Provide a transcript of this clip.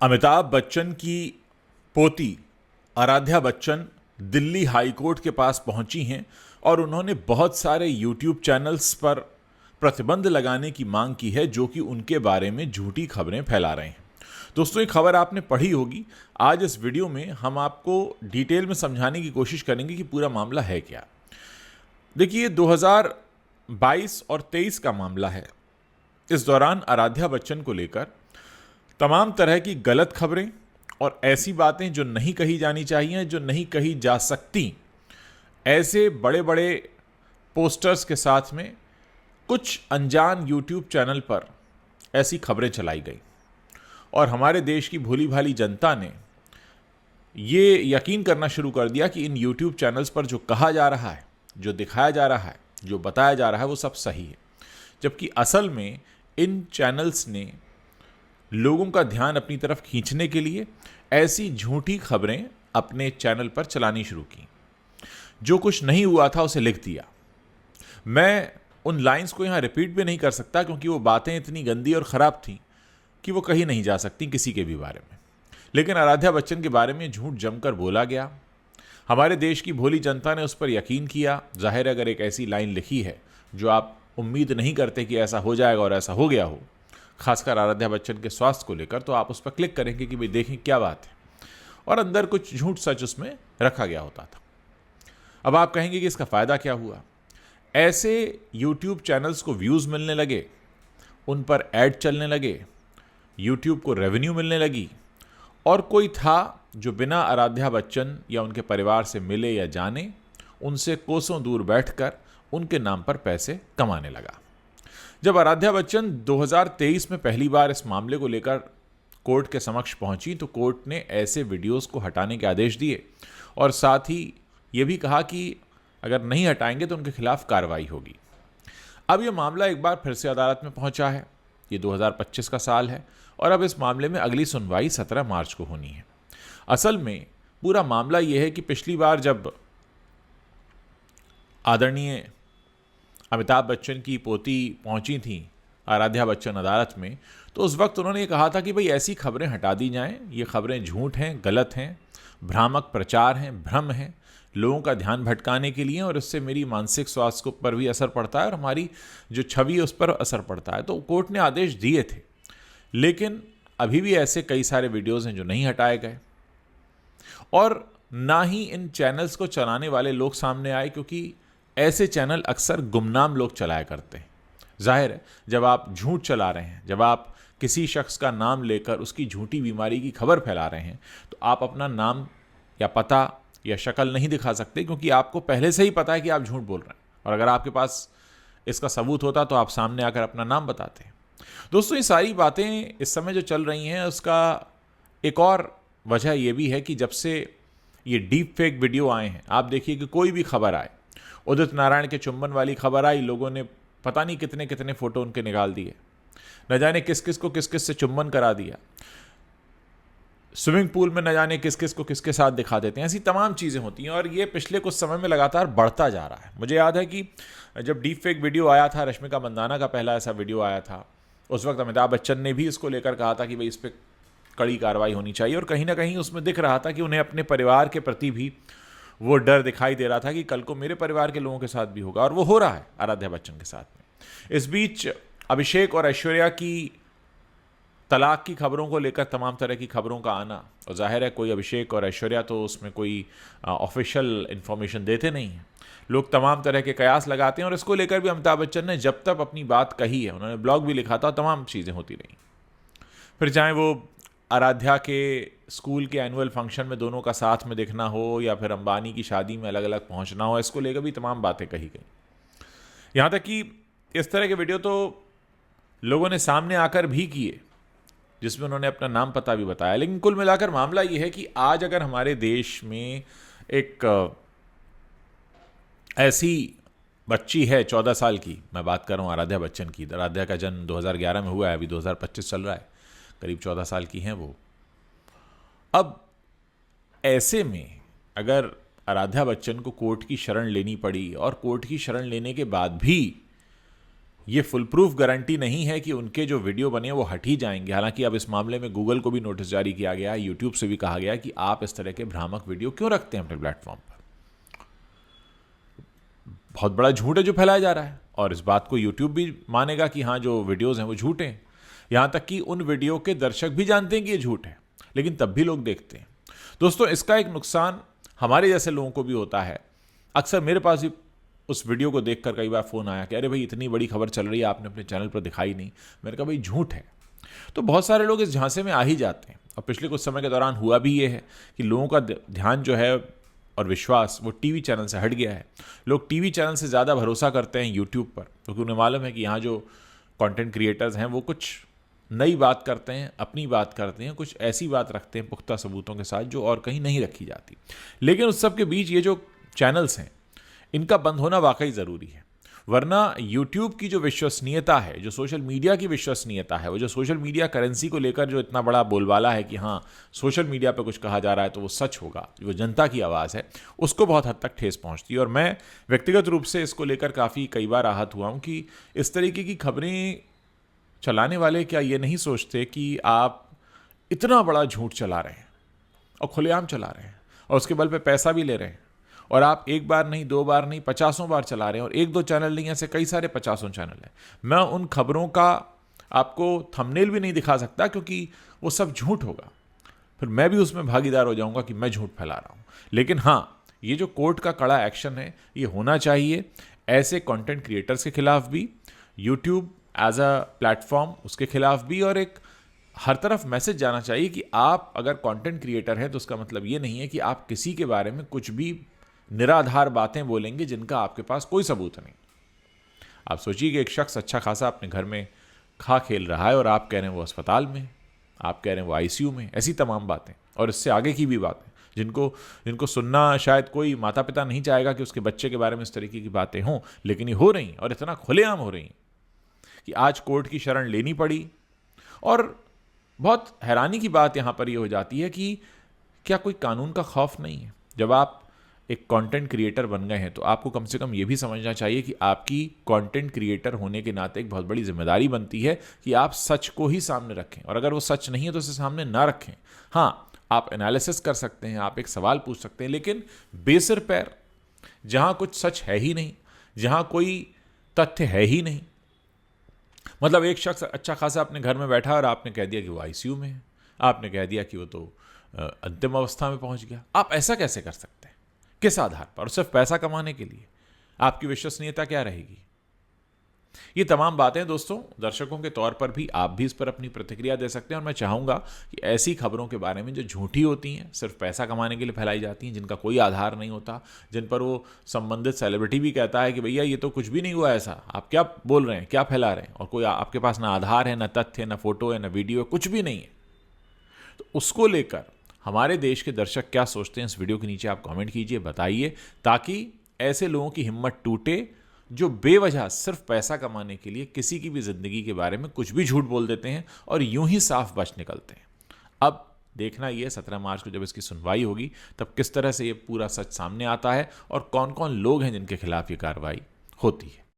अमिताभ बच्चन की पोती Aaradhya Bachchan Delhi high court के पास पहुंची हैं और उन्होंने बहुत सारे यूट्यूब चैनल्स पर प्रतिबंध लगाने की मांग की है जो कि उनके बारे में झूठी खबरें फैला रहे हैं। दोस्तों, ये खबर आपने पढ़ी होगी। आज इस वीडियो में हम आपको डिटेल में समझाने की कोशिश करेंगे कि पूरा मामला है क्या। देखिए, 2022 और 23 का मामला है। इस दौरान आराध्या बच्चन को लेकर तमाम तरह की गलत खबरें और ऐसी बातें जो नहीं कही जानी चाहिए, जो नहीं कही जा सकती, ऐसे बड़े बड़े पोस्टर्स के साथ में कुछ अनजान यूट्यूब चैनल पर ऐसी खबरें चलाई गई और हमारे देश की भोली भाली जनता ने ये यकीन करना शुरू कर दिया कि इन यूट्यूब चैनल्स पर जो कहा जा रहा है, जो दिखाया जा रहा है, जो बताया जा रहा है, वो सब सही है। जबकि असल में इन चैनल्स ने लोगों का ध्यान अपनी तरफ खींचने के लिए ऐसी झूठी खबरें अपने चैनल पर चलानी शुरू की। जो कुछ नहीं हुआ था उसे लिख दिया। मैं उन लाइंस को यहाँ रिपीट भी नहीं कर सकता क्योंकि वो बातें इतनी गंदी और ख़राब थीं कि वो कही नहीं जा सकती किसी के भी बारे में। लेकिन आराध्या बच्चन के बारे में झूठ जमकर बोला गया। हमारे देश की भोली जनता ने उस पर यकीन किया। जाहिर है, अगर एक ऐसी लाइन लिखी है जो आप उम्मीद नहीं करते कि ऐसा हो जाएगा और ऐसा हो गया हो, खासकर आराध्या बच्चन के स्वास्थ्य को लेकर, तो आप उस पर क्लिक करेंगे कि भाई देखें क्या बात है, और अंदर कुछ झूठ सच उसमें रखा गया होता था। अब आप कहेंगे कि इसका फ़ायदा क्या हुआ। ऐसे यूट्यूब चैनल्स को व्यूज़ मिलने लगे, उन पर ऐड चलने लगे, यूट्यूब को रेवेन्यू मिलने लगी, और कोई था जो बिना आराध्या बच्चन या उनके परिवार से मिले या जाने उनसे कोसों दूर बैठकर उनके नाम पर पैसे कमाने लगा। जब आराध्या बच्चन 2023 में पहली बार इस मामले को लेकर कोर्ट के समक्ष पहुंची तो कोर्ट ने ऐसे वीडियोस को हटाने के आदेश दिए और साथ ही ये भी कहा कि अगर नहीं हटाएंगे तो उनके खिलाफ कार्रवाई होगी। अब ये मामला एक बार फिर से अदालत में पहुंचा है। ये 2025 का साल है और अब इस मामले में अगली सुनवाई 17 मार्च को होनी है। असल में पूरा मामला ये है कि पिछली बार जब आदरणीय अमिताभ बच्चन की पोती पहुंची थी आराध्या बच्चन अदालत में, तो उस वक्त उन्होंने ये कहा था कि भाई ऐसी खबरें हटा दी जाएं, ये खबरें झूठ हैं, गलत हैं, भ्रामक प्रचार हैं, भ्रम हैं, लोगों का ध्यान भटकाने के लिए, और इससे मेरी मानसिक स्वास्थ्य पर भी असर पड़ता है और हमारी जो छवि है उस पर असर पड़ता है। तो कोर्ट ने आदेश दिए थे, लेकिन अभी भी ऐसे कई सारे वीडियोज़ हैं जो नहीं हटाए गए और ना ही इन चैनल्स को चलाने वाले लोग सामने आए, क्योंकि ऐसे चैनल अक्सर गुमनाम लोग चलाया करते हैं। जाहिर है, जब आप झूठ चला रहे हैं, जब आप किसी शख्स का नाम लेकर उसकी झूठी बीमारी की खबर फैला रहे हैं, तो आप अपना नाम या पता या शक्ल नहीं दिखा सकते, क्योंकि आपको पहले से ही पता है कि आप झूठ बोल रहे हैं। और अगर आपके पास इसका सबूत होता तो आप सामने आकर अपना नाम बताते हैं। दोस्तों, ये सारी बातें इस समय जो चल रही हैं उसका एक और वजह यह भी है कि जब से ये डीप फेक वीडियो आए हैं, आप देखिए कि कोई भी खबर आए, उदित नारायण के चुंबन वाली खबर आई, लोगों ने पता नहीं कितने कितने फोटो उनके निकाल दिए, न जाने किस किस को किस किस से चुंबन करा दिया, स्विमिंग पूल में न जाने किस किस को किसके साथ दिखा देते हैं। ऐसी तमाम चीज़ें होती हैं और ये पिछले कुछ समय में लगातार बढ़ता जा रहा है। मुझे याद है कि जब डीप फेक वीडियो आया था, रश्मिका मंदाना का पहला ऐसा वीडियो आया था, उस वक्त अमिताभ बच्चन ने भी इसको लेकर कहा था कि भाई इस पर कड़ी कार्रवाई होनी चाहिए, और कहीं ना कहीं उसमें दिख रहा था कि उन्हें अपने परिवार के प्रति भी वो डर दिखाई दे रहा था कि कल को मेरे परिवार के लोगों के साथ भी होगा, और वो हो रहा है आराध्या बच्चन के साथ में। इस बीच अभिषेक और ऐश्वर्या की तलाक की खबरों को लेकर तमाम तरह की खबरों का आना, और जाहिर है कोई अभिषेक और ऐश्वर्या तो उसमें कोई ऑफिशियल इन्फॉर्मेशन देते नहीं हैं, लोग तमाम तरह के कयास लगाते हैं, और इसको लेकर भी अमिताभ बच्चन ने जब तक अपनी बात कही है, उन्होंने ब्लॉग भी लिखा था, तमाम चीज़ें होती रहीं। फिर चाहे वो आराध्या के स्कूल के एनुअल फंक्शन में दोनों का साथ में दिखना हो, या फिर अंबानी की शादी में अलग अलग पहुंचना हो, इसको लेकर भी तमाम बातें कही गई। यहाँ तक कि इस तरह के वीडियो तो लोगों ने सामने आकर भी किए जिसमें उन्होंने अपना नाम पता भी बताया। लेकिन कुल मिलाकर मामला ये है कि आज अगर हमारे देश में एक ऐसी बच्ची है 14 साल की, मैं बात कर रहा हूँ आराध्या बच्चन की, आराध्या का जन्म 2011 में हुआ है, अभी 2025 चल रहा है, करीब 14 साल की हैं वो। अब ऐसे में अगर आराध्या बच्चन को कोर्ट की शरण लेनी पड़ी, और कोर्ट की शरण लेने के बाद भी ये फुल प्रूफ गारंटी नहीं है कि उनके जो वीडियो बने वो हट ही जाएंगे। हालांकि अब इस मामले में गूगल को भी नोटिस जारी किया गया है, यूट्यूब से भी कहा गया है कि आप इस तरह के भ्रामक वीडियो क्यों रखते हैं अपने प्लेटफॉर्म पर। बहुत बड़ा झूठ है जो फैलाया जा रहा है, और इस बात को यूट्यूब भी मानेगा कि हाँ, जो वीडियोस हैं वो झूठे हैं। यहां तक कि उन वीडियो के दर्शक भी जानते हैं कि ये झूठ है, लेकिन तब भी लोग देखते हैं। दोस्तों, इसका एक नुकसान हमारे जैसे लोगों को भी होता है। अक्सर मेरे पास भी उस वीडियो को देखकर कई बार फ़ोन आया कि अरे भाई, इतनी बड़ी खबर चल रही है, आपने अपने चैनल पर दिखाई नहीं। मैंने कहा भाई, झूठ है। तो बहुत सारे लोग इस झांसे में आ ही जाते हैं, और पिछले कुछ समय के दौरान हुआ भी ये है कि लोगों का ध्यान जो है और विश्वास वो टीवी चैनल से हट गया है। लोग टीवी चैनल से ज़्यादा भरोसा करते हैं यूट्यूब पर, क्योंकि उन्हें मालूम है कि यहाँ जो कंटेंट क्रिएटर्स हैं वो कुछ नई बात करते हैं, अपनी बात करते हैं, कुछ ऐसी बात रखते हैं पुख्ता सबूतों के साथ जो और कहीं नहीं रखी जाती। लेकिन उस सब के बीच ये जो चैनल्स हैं, इनका बंद होना वाकई ज़रूरी है, वरना यूट्यूब की जो विश्वसनीयता है, जो सोशल मीडिया की विश्वसनीयता है, वो जो सोशल मीडिया करेंसी को लेकर जो इतना बड़ा बोलबाला है कि हाँ, सोशल मीडिया पे कुछ कहा जा रहा है तो वो सच होगा, जो जनता की आवाज़ है, उसको बहुत हद तक ठेस पहुंचती है। और मैं व्यक्तिगत रूप से इसको लेकर काफ़ी कई बार आहत हुआ हूँ कि इस तरीके की खबरें चलाने वाले क्या ये नहीं सोचते कि आप इतना बड़ा झूठ चला रहे हैं और खुलेआम चला रहे हैं, और उसके बल पे पैसा भी ले रहे हैं, और आप एक बार नहीं, दो बार नहीं, 50 बार चला रहे हैं, और एक दो चैनल नहीं, ऐसे कई सारे 50 चैनल हैं। मैं उन खबरों का आपको थंबनेल भी नहीं दिखा सकता, क्योंकि वो सब झूठ होगा। फिर मैं भी उसमें भागीदार हो जाऊंगा कि मैं झूठ फैला रहा हूं। लेकिन हाँ, ये जो कोर्ट का कड़ा एक्शन है, ये होना चाहिए ऐसे कंटेंट क्रिएटर्स के खिलाफ भी, यूट्यूब एज अ प्लेटफॉर्म उसके खिलाफ भी, और एक हर तरफ मैसेज जाना चाहिए कि आप अगर कंटेंट क्रिएटर हैं तो उसका मतलब ये नहीं है कि आप किसी के बारे में कुछ भी निराधार बातें बोलेंगे जिनका आपके पास कोई सबूत नहीं। आप सोचिए कि एक शख्स अच्छा खासा अपने घर में खा खेल रहा है, और आप कह रहे हैं वो अस्पताल में, आप कह रहे हैं वो आईसीयू में। ऐसी तमाम बातें, और इससे आगे की भी बातें जिनको सुनना शायद कोई माता पिता नहीं चाहेगा कि उसके बच्चे के बारे में इस तरीके की बातें हों, लेकिन ये हो रही, और इतना खुलेआम हो रही कि आज कोर्ट की शरण लेनी पड़ी। और बहुत हैरानी की बात यहाँ पर ये हो जाती है कि क्या कोई कानून का खौफ नहीं है? जब आप एक कंटेंट क्रिएटर बन गए हैं तो आपको कम से कम ये भी समझना चाहिए कि आपकी कंटेंट क्रिएटर होने के नाते एक बहुत बड़ी जिम्मेदारी बनती है कि आप सच को ही सामने रखें, और अगर वो सच नहीं है तो उसे सामने ना रखें। हाँ, आप एनालिसिस कर सकते हैं, आप एक सवाल पूछ सकते हैं, लेकिन बेसिर पैर जहाँ कुछ सच है ही नहीं, जहाँ कोई तथ्य है ही नहीं, मतलब एक शख्स अच्छा खासा अपने घर में बैठा और आपने कह दिया कि वो आईसीयू में है, आपने कह दिया कि वो तो अंतिम अवस्था में पहुंच गया। आप ऐसा कैसे कर सकते हैं? किस आधार पर? और सिर्फ पैसा कमाने के लिए आपकी विश्वसनीयता क्या रहेगी? ये तमाम बातें दोस्तों, दर्शकों के तौर पर भी आप भी इस पर अपनी प्रतिक्रिया दे सकते हैं, और मैं चाहूंगा कि ऐसी खबरों के बारे में जो झूठी होती हैं, सिर्फ पैसा कमाने के लिए फैलाई जाती हैं, जिनका कोई आधार नहीं होता, जिन पर वो संबंधित सेलिब्रिटी भी कहता है कि भैया ये तो कुछ भी नहीं हुआ ऐसा, आप क्या बोल रहे हैं, क्या फैला रहे हैं, और कोई आपके पास ना आधार है, ना तथ्य है, ना फोटो है, ना वीडियो है, कुछ भी नहीं है, तो उसको लेकर हमारे देश के दर्शक क्या सोचते हैं, इस वीडियो के नीचे आप कमेंट कीजिए, बताइए, ताकि ऐसे लोगों की हिम्मत टूटे जो बेवजह सिर्फ पैसा कमाने के लिए किसी की भी जिंदगी के बारे में कुछ भी झूठ बोल देते हैं और यूं ही साफ बच निकलते हैं। अब देखना ये 17 मार्च को जब इसकी सुनवाई होगी तब किस तरह से ये पूरा सच सामने आता है और कौन कौन लोग हैं जिनके खिलाफ ये कार्रवाई होती है।